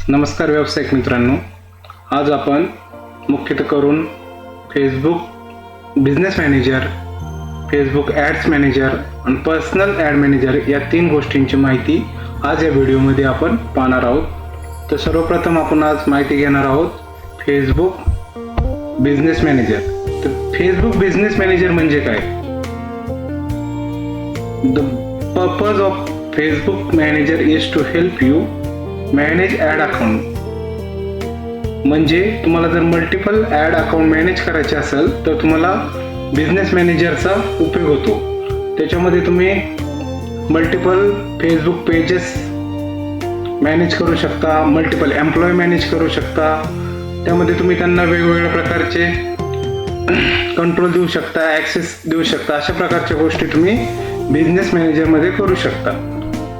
नमस्कार व्यावसायिक मित्रांनो, आज आपण मुख्यतः करून Facebook business manager, Facebook ads manager आणि पर्सनल ॲड मॅनेजर या तीन गोष्टींची माहिती आज या व्हिडिओमध्ये आपण पाहणार आहोत. तर सर्वप्रथम आपण आज माहिती घेणार आहोत फेसबुक बिझनेस मॅनेजर. तर फेसबुक बिझनेस मॅनेजर म्हणजे काय? The purpose of Facebook manager is to help you manage ad account. म्हणजे तुम्हाला जर मल्टिपल ॲड अकाउंट मॅनेज करायचे असेल तर तुम्हाला बिझनेस मॅनेजरचा उपयोग होतो. त्याच्यामध्ये तुम्ही मल्टिपल फेसबुक पेजेस मॅनेज करू शकता, मल्टिपल एम्प्लॉय मॅनेज करू शकता. त्यामध्ये तुम्ही त्यांना वेगवेगळ्या प्रकारचे कंट्रोल देऊ शकता, ॲक्सेस देऊ शकता. अशा प्रकारच्या गोष्टी तुम्ही बिझनेस मॅनेजरमध्ये करू शकता.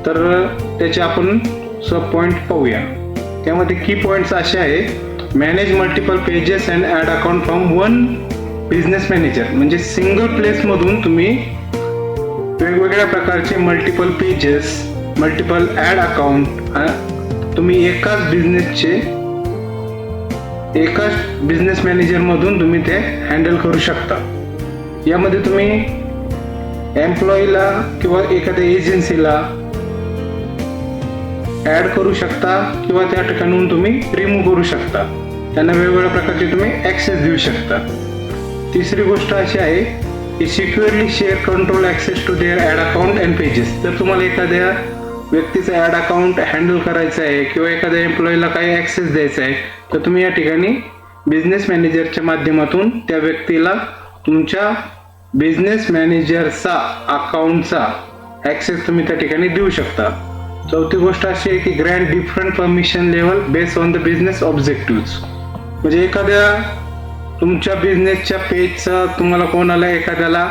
तर त्याचे आपण सब पॉईंट पाहूया. त्यामध्ये की पॉईंट्स असे आहे: manage multiple pages and ad account from one business manager. म्हणजे सिंगल प्लेसमधून तुम्ही वेगवेगळ्या प्रकारचे multiple pages, multiple ad account तुम्ही एकाच बिझनेस मॅनेजरमधून तुम्ही ते हँडल करू शकता. यामध्ये तुम्ही एम्प्लॉईला किंवा एखाद्या एजन्सीला ॲड करू शकता किंवा त्या ठिकाणून तुम्ही रिमूव्ह करू शकता. त्यांना वेगवेगळ्या प्रकारचे तुम्ही ॲक्सेस देऊ शकता. तिसरी गोष्ट अशी आहे की securely share control access to their ad account and pages. जर तुम्हाला एखाद्या व्यक्तीचं ॲड अकाउंट हँडल करायचं आहे किंवा एखाद्या एम्प्लॉईला काही ॲक्सेस द्यायचा आहे तर तुम्ही या ठिकाणी बिझनेस मॅनेजरच्या माध्यमातून त्या व्यक्तीला तुमच्या बिझनेस मॅनेजरचा अकाउंटचा ॲक्सेस तुम्ही त्या ठिकाणी देऊ शकता. चौथी गोष्ट अशी आहे की Grant different permission level based on the business objectives. म्हणजे एखाद्या तुमच्या बिझनेसच्या पेजचा तुम्हाला कोणाला एखाद्याला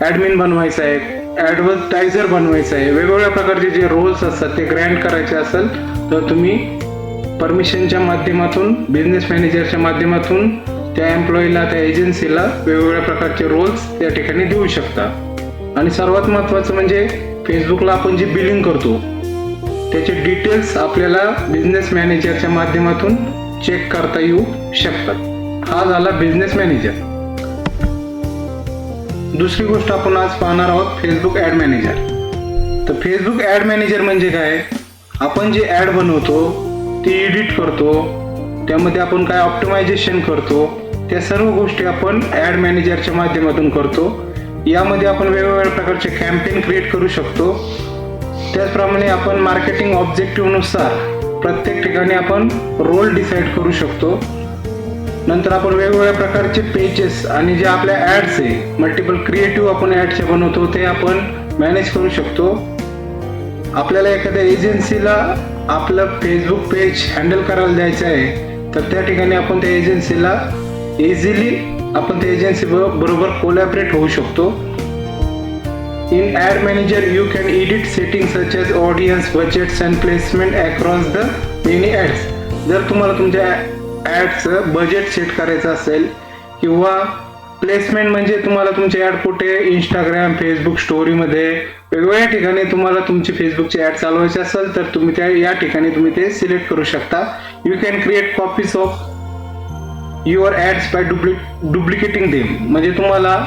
ॲडमिन बनवायचं आहे, ॲडव्हर्टायझर बनवायचं आहे, वेगवेगळ्या प्रकारचे जे रोल्स असतात ते ग्रँट करायचे असेल तर तुम्ही परमिशनच्या माध्यमातून, बिझनेस मॅनेजरच्या माध्यमातून त्या एम्प्लॉईला, त्या एजन्सीला वेगवेगळ्या प्रकारचे रोल्स त्या ठिकाणी देऊ शकता. आणि सर्वात महत्त्वाचं म्हणजे फेसबुकला आपण जे बिलिंग करतो त्याचे डिटेल्स आपल्याला बिझनेस मॅनेजरच्या माध्यमातून चेक करता येऊ शकतात. हा झाला बिझनेस मॅनेजर. दुसरी गोष्ट आपण आज पाहणार आहोत फेसबुक ॲड मॅनेजर. तर फेसबुक ॲड मॅनेजर म्हणजे काय? आपण जे ॲड बनवतो ती एडिट करतो, त्यामध्ये आपण काय ऑप्टिमायझेशन करतो, त्या सर्व गोष्टी आपण ॲड मॅनेजरच्या माध्यमातून करतो. यामध्ये आपण वेगवेगळ्या प्रकारचे कॅम्पेन क्रिएट करू शकतो. त्याचप्रमाणे आपण मार्केटिंग ऑब्जेक्टिव्हनुसार प्रत्येक ठिकाणी आपण रोल डिसाईड करू शकतो. नंतर आपण वेगवेगळ्या प्रकारचे पेजेस आणि जे आपल्या ॲड्स आहे, मल्टिपल क्रिएटिव्ह आपण ॲड्स बनवतो ते आपण मॅनेज करू शकतो. आपल्याला एखाद्या एजन्सीला आपलं फेसबुक पेज हँडल करायला द्यायचं आहे तर त्या ठिकाणी आपण त्या एजन्सीला इझिली आपण त्या एजन्सी बरोबर कोलॅबरेट होऊ शकतो. In Ad Manager, you can edit settings such as audience, budgets and placement across the many ads. जर तुम्हाला तुमच्या ॲडचं बजेट सेट करायचं असेल किंवा प्लेसमेंट म्हणजे तुम्हाला तुमचे ॲड कुठे इंस्टाग्राम, फेसबुक स्टोरीमध्ये वेगवेगळ्या ठिकाणी तुम्हाला तुमची फेसबुकची ॲड चालवायची असेल तर तुम्ही या ठिकाणी तुम्ही ते सिलेक्ट करू शकता. You can create copies of your ads by duplicating them. म्हणजे तुम्हाला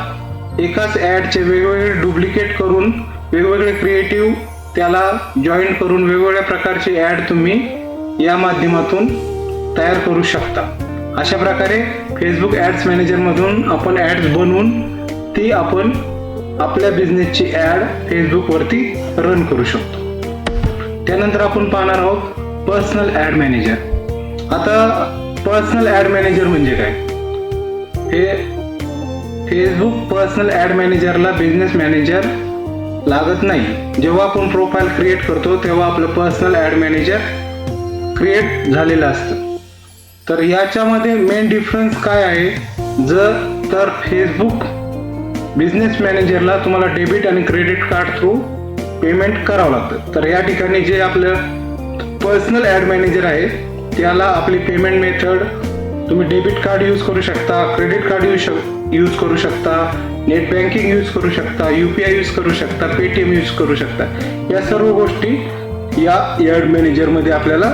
एकाच ॲडचे वेगवेगळे डुप्लिकेट करून वेगवेगळे क्रिएटिव्ह त्याला जॉईन करून वेगवेगळ्या प्रकारचे ॲड तुम्ही या माध्यमातून तयार करू शकता. अशा प्रकारे फेसबुक ॲड्स मॅनेजरमधून आपण ॲड्स बनवून ती आपण आपल्या बिझनेसची ॲड फेसबुकवरती रन करू शकतो. त्यानंतर आपण पाहणार आहोत पर्सनल ॲड मॅनेजर. आता पर्सनल ॲड मॅनेजर म्हणजे काय? हे फेसबुक पर्सनल ॲड मॅनेजरला बिझनेस मॅनेजर लागत नाही. जेव्हा आपण प्रोफाईल क्रिएट करतो तेव्हा आपलं पर्सनल ॲड मॅनेजर क्रिएट झालेलं असतं. तर याच्यामध्ये मेन डिफरन्स काय आहे? तर फेसबुक बिझनेस मॅनेजरला तुम्हाला डेबिट आणि क्रेडिट कार्ड थ्रू पेमेंट करावं लागतं. तर या ठिकाणी जे आपलं पर्सनल ॲड मॅनेजर आहे त्याला आपली पेमेंट मेथड तुम्ही डेबिट कार्ड यूज करू शकता, क्रेडिट कार्ड यूज करू शकता, नेट बँकिंग यूज करू शकता, UPI यूज करू शकता, पेटीएम यूज करू शकता. या सर्व गोष्टी या ॲड मॅनेजरमध्ये आपल्याला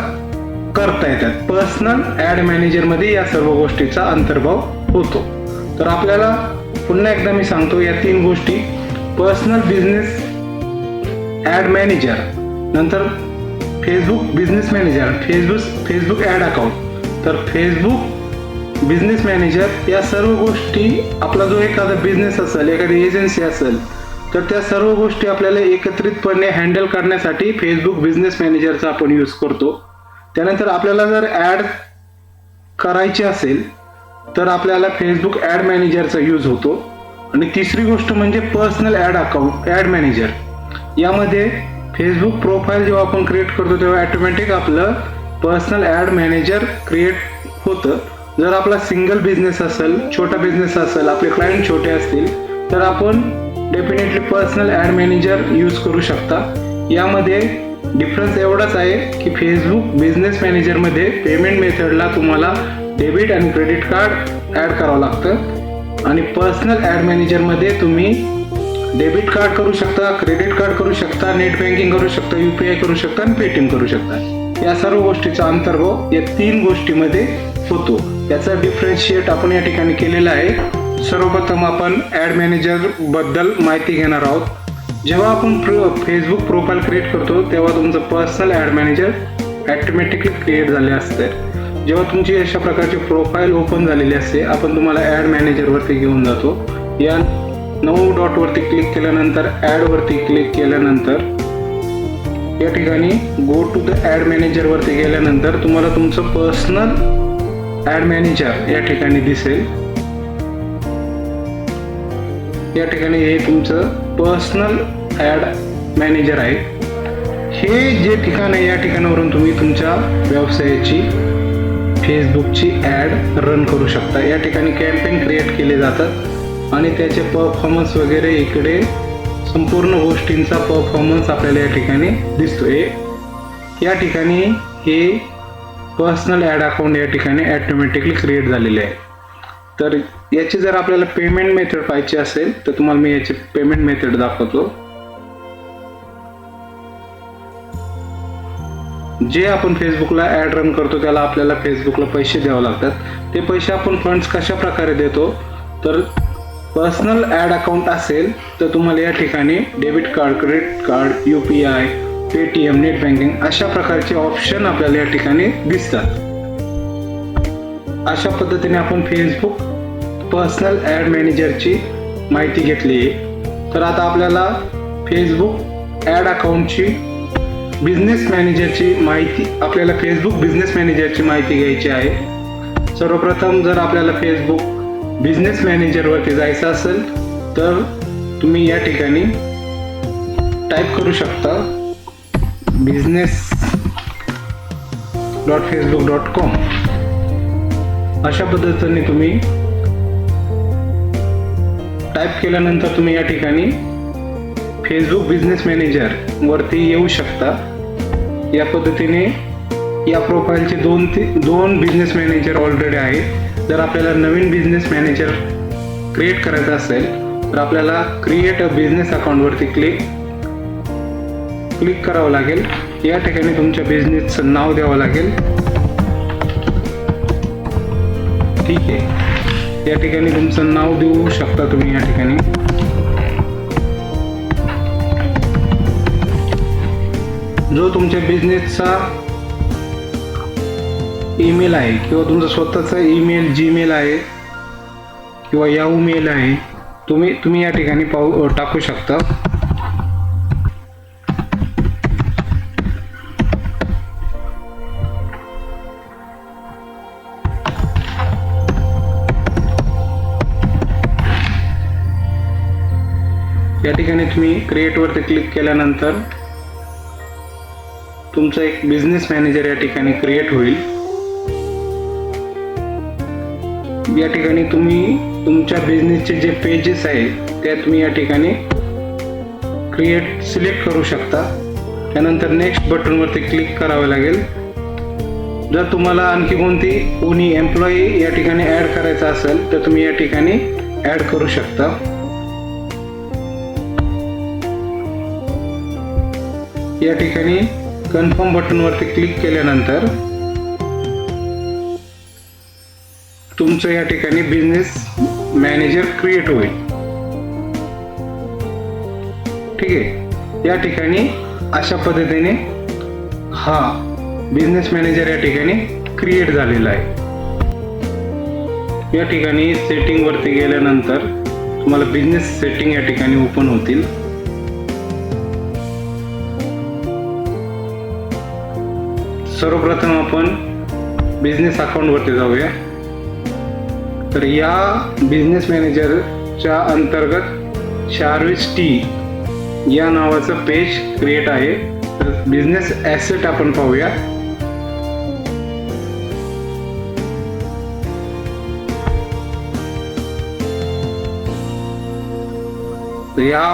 करता येतात. पर्सनल ॲड मॅनेजरमध्ये या सर्व गोष्टीचा अंतर्भाव होतो. तर आपल्याला पुन्हा एकदा मी सांगतो या 3 गोष्टी: पर्सनल बिझनेस ॲड मॅनेजर, नंतर Facebook business manager, Facebook ad account, तर फेसबुक बिझनेस मॅनेजर. या सर्व गोष्टी आपला जो एखादा बिझनेस असेल, एखादी एजन्सी असेल, तर त्या सर्व गोष्टी आपल्याला एकत्रितपणे हँडल करण्यासाठी फेसबुक बिझनेस मॅनेजरचा आपण यूज करतो. त्यानंतर आपल्याला जर ॲड करायची असेल तर आपल्याला फेसबुक ॲड मॅनेजरचा यूज होतो. आणि तिसरी गोष्ट म्हणजे पर्सनल ॲड मॅनेजर. यामध्ये फेसबुक प्रोफाईल जेव्हा आपण क्रिएट करतो तेव्हा ॲटोमॅटिक आपलं पर्सनल ॲड मॅनेजर क्रिएट होतं. जर आपला सिंगल बिझनेस असेल, छोटा बिझनेस असेल, आपले क्लायंट छोटे असतील, तर आपण definitely personal ad manager use करू शकता. यामध्ये डिफरन्स एवढाच आहे की फेसबुक बिझनेस मॅनेजरमध्ये पेमेंट मेथडला तुम्हाला डेबिट आणि क्रेडिट कार्ड ॲड करावं लागतं आणि पर्सनल ॲड मॅनेजरमध्ये तुम्ही डेबिट कार्ड करू शकता, क्रेडिट कार्ड करू शकता, नेट बँकिंग करू शकता, UPI करू शकता आणि पेटीएम करू शकता. या सर्व गोष्टीचा अंतर्भाव या 3 गोष्टीमध्ये होतो. याचा डिफरन्शिएट आपण या ठिकाणी केलेला आहे. सर्वप्रथम आपण ॲड मॅनेजर बद्दल माहिती घेणार आहोत. जेव्हा आपण फेसबुक प्रोफाईल क्रिएट करतो तेव्हा तुमचं personal ad manager automatically create झाले असते. जेव्हा तुमची अशा प्रकारची प्रोफाईल ओपन झालेली असते, आपण तुम्हाला ॲड मॅनेजरवरती घेऊन जातो. या 9 डॉटवरती क्लिक केल्यानंतर ॲडवरती क्लिक केल्यानंतर या ठिकाणी गो टू द ॲड मॅनेजरवरती गेल्यानंतर तुम्हाला तुमचं पर्सनल ॲड मॅनेजर या ठिकाणी दिसेल. या ठिकाणी हे तुमचं पर्सनल ॲड मॅनेजर आहे. हे जे ठिकाण आहे या ठिकाणावरून तुम्ही तुमच्या व्यवसायाची फेसबुकची ॲड रन करू शकता. या ठिकाणी कॅम्पेन क्रिएट केले जातात आणि त्याचे परफॉर्मन्स वगैरे इकडे संपूर्ण गोष्टींचा परफॉर्मन्स आपल्याला या ठिकाणी दिसतोय. या ठिकाणी हे पर्सनल ॲड अकाउंट या ठिकाणी ॲटोमॅटिकली क्रिएट झालेले आहे. तर याची जर आपल्याला पेमेंट मेथड पाहिजे असेल तर तुम्हाला मी याची पेमेंट मेथड दाखवतो. जे आपण फेसबुकला ॲड रन करतो त्याला आपल्याला फेसबुकला पैसे द्यावे लागतात. ते पैसे आपण फंड्स कशा प्रकारे देतो, तर पर्सनल ॲड अकाउंट असेल तर तुम्हाला या ठिकाणी debit card, credit card, UPI, Paytm, net banking अशा प्रकारचे ऑप्शन आपल्याला या ठिकाणी दिसतात. अशा पद्धतीने आपण फेसबुक पर्सनल ॲड मॅनेजरची माहिती घेतली आहे. तर आता आपल्याला फेसबुक ॲड अकाउंटची बिझनेस मॅनेजरची माहिती, आपल्याला फेसबुक बिझनेस मॅनेजरची माहिती घ्यायची आहे. सर्वप्रथम जर आपल्याला फेसबुक बिझनेस मॅनेजरवरती जायचं असेल तर तुम्ही या ठिकाणी टाईप करू शकता business.facebook.com. अशा पद्धतीने तुम्ही टाईप केल्यानंतर तुम्ही या ठिकाणी फेसबुक बिझनेस मॅनेजर वरती येऊ शकता. या पद्धतीने या प्रोफाईलचे दोन बिझनेस मॅनेजर ऑलरेडी आहे. जर आपल्याला नवीन बिझनेस मॅनेजर क्रिएट करायचा असेल तर आपल्याला क्रिएट अ बिझनेस अकाउंटवरती क्लिक करावं लागेल. या ठिकाणी तुमच्या बिझनेसचं नाव द्यावं लागेल. ठीक आहे, या ठिकाणी तुमचं नाव देऊ शकता तुम्ही. या ठिकाणी जो तुमच्या बिझनेसचा ईमेल आहे किंवा तुमचा स्वतःचा ईमेल, जीमेल आहे किंवा याहू मेल आहे, तुम्ही या ठिकाणी टाकू शकता. या ठिकाणी तुम्ही क्रिएट वरती क्लिक केल्यानंतर तुमचा एक बिझनेस मॅनेजर या ठिकाणी क्रिएट होईल. या ठिकाणी तुम्ही तुमच्या बिझनेसचे जे पेजेस आहेत त्या तुम्ही या ठिकाणी क्रिएट सिलेक्ट करू शकता. त्यानंतर नेक्स्ट बटनवरती क्लिक करावे लागेल. जर तुम्हाला आणखी कोणी एम्प्लॉई या ठिकाणी ॲड करायचा असेल तर तुम्ही या ठिकाणी ॲड करू शकता. या ठिकाणी कन्फर्म बटनवरती क्लिक केल्यानंतर तुमचं या ठिकाणी बिझनेस मॅनेजर क्रिएट होईल. ठीक आहे, या ठिकाणी अशा पद्धतीने हा बिझनेस मॅनेजर या ठिकाणी क्रिएट झालेला आहे. या ठिकाणी सेटिंग वरती गेल्यानंतर तुम्हाला बिझनेस सेटिंग या ठिकाणी ओपन होतील. सर्वप्रथम आपण बिझनेस अकाउंट वरती जाऊया. तर या बिझनेस मॅनेजरच्या अंतर्गत शार्विस टी या नावाचं पेज क्रिएट आहे. तर बिझनेस ॲसेट आपण पाहूया. या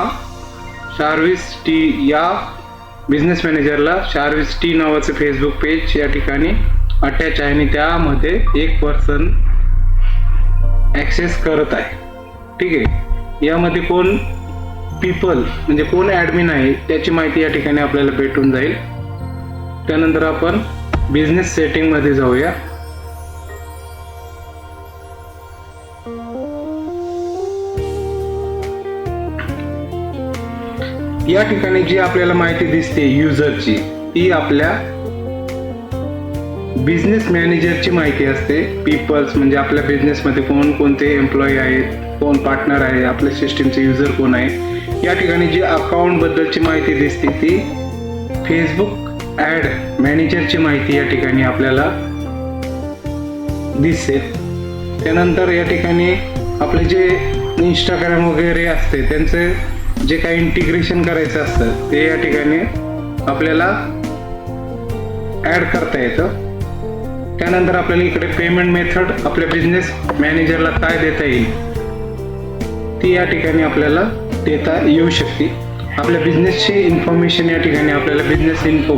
शार्विस टी या बिझनेस मॅनेजरला शार्विस टी नावाचं फेसबुक पेज या ठिकाणी अटॅच आहे आणि त्यामध्ये एक पर्सन ॲक्सेस करत आहे. ठीक आहे, यामध्ये कोण पीपल म्हणजे कोण ॲडमिन आहे त्याची माहिती या ठिकाणी आपल्याला भेटून जाईल. त्यानंतर आपण बिझनेस सेटिंगमध्ये जाऊया. या ठिकाणी जी आपल्याला माहिती दिसते युजरची, ती आपल्या बिझनेस मॅनेजरची माहिती असते. पीपल्स म्हणजे आपल्या बिझनेसमध्ये कोण कोणते एम्प्लॉई आहेत, कोण पार्टनर आहे, आपल्या सिस्टीमचे युजर कोण आहे. या ठिकाणी जी अकाउंट बद्दलची माहिती दिसते ती फेसबुक ॲड मॅनेजरची माहिती या ठिकाणी आपल्याला दिसेल. त्यानंतर या ठिकाणी आपले जे इंस्टाग्राम वगैरे असते त्यांचे जे काही इंटिग्रेशन करायचं असतं ते या ठिकाणी आपल्याला ॲड करता येतं. त्यानंतर आपल्याला इकडे पेमेंट मेथड आपल्या बिझनेस मॅनेजरला काय देता येईल ती या ठिकाणी आपल्याला देता येऊ शकते. आपल्या बिझनेसची इन्फॉर्मेशन या ठिकाणी आपल्याला बिझनेस इन्फो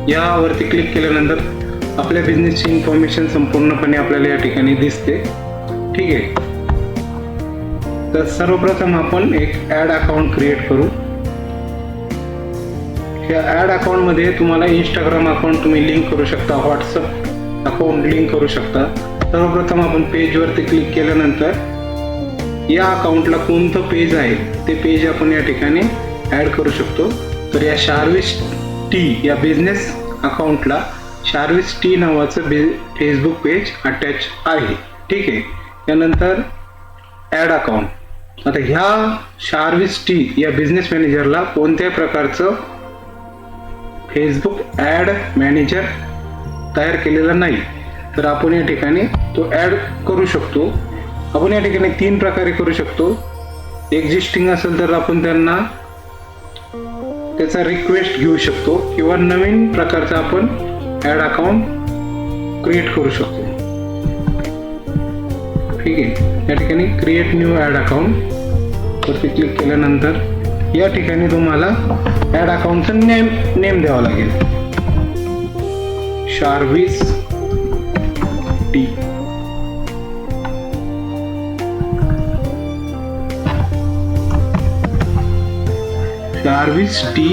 यावरती क्लिक केल्यानंतर आपल्या बिझनेसची इन्फॉर्मेशन संपूर्णपणे आपल्याला या ठिकाणी दिसते. ठीक आहे, तर सर्वप्रथम आपण एक ॲड अकाउंट क्रिएट करू. या ॲड अकाउंटमध्ये तुम्हाला इंस्टाग्राम अकाउंट तुम्ही लिंक करू शकता, व्हॉट्सअप अकाउंट लिंक करू शकता. सर्वप्रथम आपण पेजवरती क्लिक केल्यानंतर या अकाउंटला कोणतं पेज आहे ते पेज आपण या ठिकाणी ॲड करू शकतो. तर या शार्विस टी या बिझनेस अकाउंटला शार्विस टी नावाचं फेसबुक पेज अटॅच आहे. ठीक आहे, त्यानंतर ॲड अकाउंट. आता ह्या शार्विस टी या बिझनेस मॅनेजरला कोणत्याही प्रकारचं फेसबुक ॲड मॅनेजर तयार केलेला नाही. तर आपण या ठिकाणी तो ॲड करू शकतो. आपण या ठिकाणी 3 प्रकारे करू शकतो. एक्झिस्टिंग असेल तर आपण त्यांना त्याचा रिक्वेस्ट घेऊ शकतो किंवा नवीन प्रकारचा आपण ॲड अकाउंट क्रिएट करू शकतो. ठीक आहे, या ठिकाणी क्रिएट न्यू ॲड अकाउंट वरती क्लिक केल्यानंतर या ठिकाणी तुम्हाला ॲड अकाउंटचं नेम द्यावं लागेल. Sharvis T. Sharvis T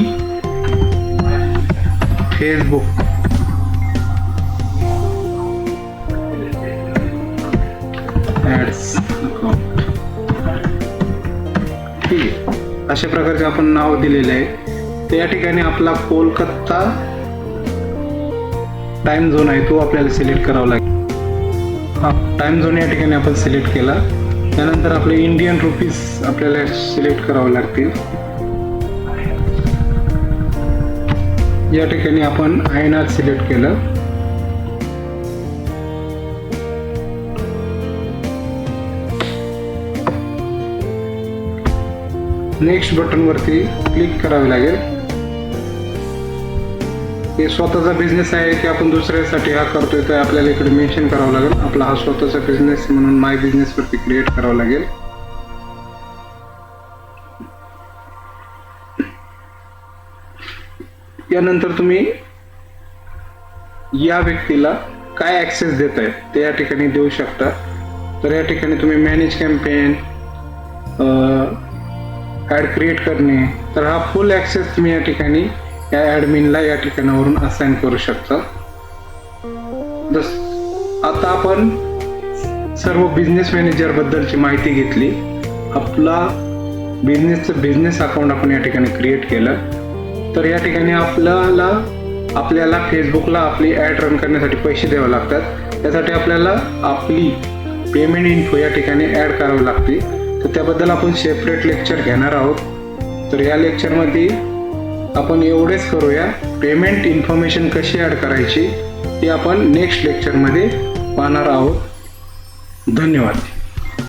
Facebook ads account. ठीक आहे, अशा प्रकारचे आपण नाव दिलेले आहे. तर या ठिकाणी आपला कोलकाता टाइम झोन आहे तो आपल्याला सिलेक्ट करावा लागेल. हा टाइम झोन या ठिकाणी आपण सिलेक्ट केला. त्यानंतर आपले इंडियन रुपीज आपल्याला सिलेक्ट करावे लागतील. या ठिकाणी आपण INR सिलेक्ट केलं. नेक्स्ट बटन वरती क्लिक करावे लागेल. हे स्वतःचा बिझनेस आहे की आपण दुसऱ्यासाठी हा करतोय तर आपल्याला इकडे मेन्शन करावं लागेल. आपला हा स्वतःचा बिझनेस म्हणून माय बिझनेस वरती क्रिएट करावं लागेल. यानंतर तुम्ही या व्यक्तीला काय ॲक्सेस देताय ते या ठिकाणी देऊ शकता. तर या ठिकाणी तुम्ही मॅनेज कॅम्पेन, ॲड क्रिएट करणे, तर हा फुल ॲक्सेस तुम्ही या ठिकाणी या ॲडमिनला या ठिकाणावरून असाइन करू शकता. आता आपण सर्व बिझनेस मॅनेजर बद्दलची माहिती घेतली. आपला बिझनेस अकाउंट आपण या ठिकाणी क्रिएट केलं. तर या ठिकाणी आपल्याला फेसबुकला आपली ॲड रन करण्यासाठी पैसे द्यावे लागतात. त्यासाठी आपल्याला आपली पेमेंट इन्फो या ठिकाणी ॲड करावी लागते. तर त्याबद्दल आपण सेपरेट लेक्चर घेणार आहोत. तर या लेक्चरमध्ये आपण एवढेच करूया. पेमेंट इन्फॉर्मेशन कशी ॲड करायची ते आपण नेक्स्ट लेक्चरमध्ये पाहणार आहोत. धन्यवाद.